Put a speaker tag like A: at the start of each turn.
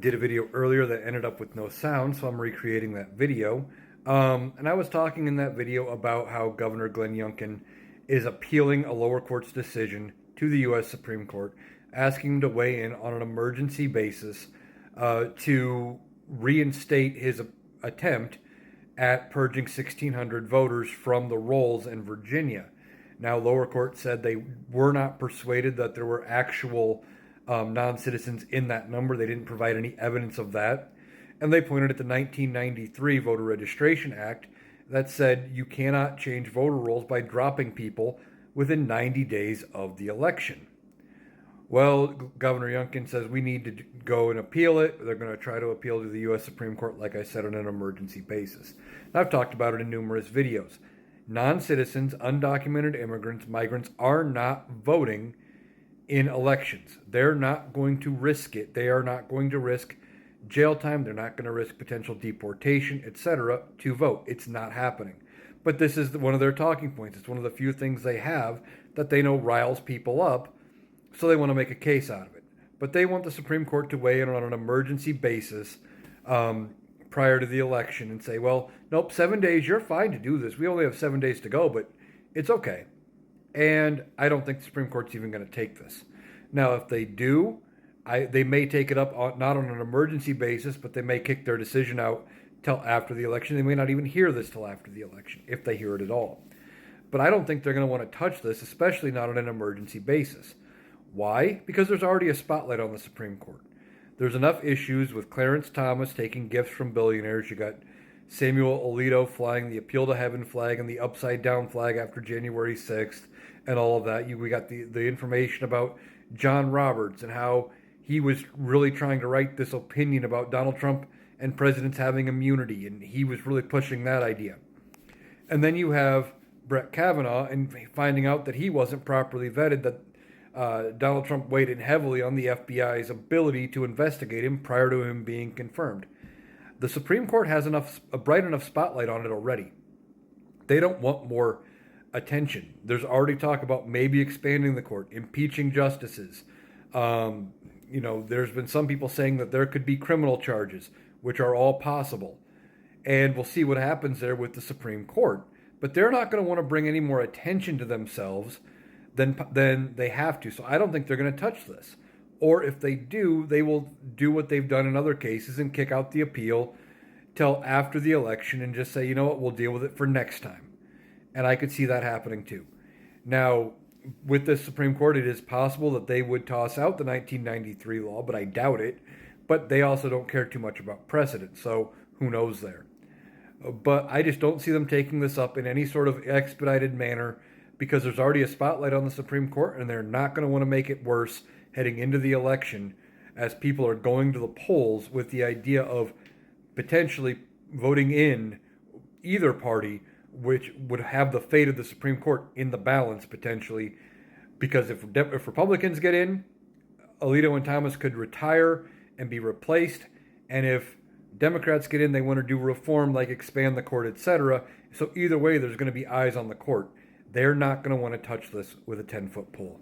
A: did a video earlier that ended up with no sound, so I'm recreating that video. And I was talking in that video about how Governor Glenn Youngkin is appealing a lower court's decision to the U.S. Supreme Court, asking him to weigh in on an emergency basis to reinstate his attempt at purging 1,600 voters from the rolls in Virginia. Now, lower court said they were not persuaded that there were actual non-citizens in that number. They didn't provide any evidence of that. And they pointed at the 1993 Voter Registration Act that said you cannot change voter rolls by dropping people within 90 days of the election. Well, Governor Youngkin says we need to go and appeal it. They're going to try to appeal to the U.S. Supreme Court, like I said, on an emergency basis. And I've talked about it in numerous videos. Non-citizens, undocumented immigrants, migrants are not voting in elections. They're not going to risk it. They are not going to risk jail time. They're not going to risk potential deportation, etc., to vote. It's not happening. But this is one of their talking points. It's one of the few things they have that they know riles people up, so they want to make a case out of it. But they want the Supreme Court to weigh in on an emergency basis prior to the election and say, well, nope, 7 days, you're fine to do this. We only have 7 days to go, but it's okay. And I don't think the Supreme Court's even going to take this. Now, if they do, they may take it up not on an emergency basis, but they may kick their decision out till after the election. They may not even hear this till after the election, if they hear it at all. But I don't think they're going to want to touch this, especially not on an emergency basis. Why? Because there's already a spotlight on the Supreme Court. There's enough issues with Clarence Thomas taking gifts from billionaires. You got Samuel Alito flying the Appeal to Heaven flag and the upside down flag after January 6th and all of that. We got the information about John Roberts and how he was really trying to write this opinion about Donald Trump and presidents having immunity, and he was really pushing that idea. And then you have Brett Kavanaugh and finding out that he wasn't properly vetted, that Donald Trump weighed in heavily on the FBI's ability to investigate him prior to him being confirmed. The Supreme Court has a bright enough spotlight on it already. They don't want more attention. There's already talk about maybe expanding the court, impeaching justices. There's been some people saying that there could be criminal charges, which are all possible. And we'll see what happens there with the Supreme Court. But they're not going to want to bring any more attention to themselves than they have to. So I don't think they're going to touch this. Or if they do, they will do what they've done in other cases and kick out the appeal till after the election and just say, you know what, we'll deal with it for next time. And I could see that happening too. Now, with the Supreme Court, it is possible that they would toss out the 1993 law, but I doubt it. But they also don't care too much about precedent, so who knows there. But I just don't see them taking this up in any sort of expedited manner because there's already a spotlight on the Supreme Court, and they're not going to want to make it worse heading into the election as people are going to the polls with the idea of potentially voting in either party, which would have the fate of the Supreme Court in the balance potentially. Because if Republicans get in, Alito and Thomas could retire and be replaced. And if Democrats get in, they want to do reform like expand the court, etc. So either way, there's going to be eyes on the court. They're not going to want to touch this with a 10-foot pole.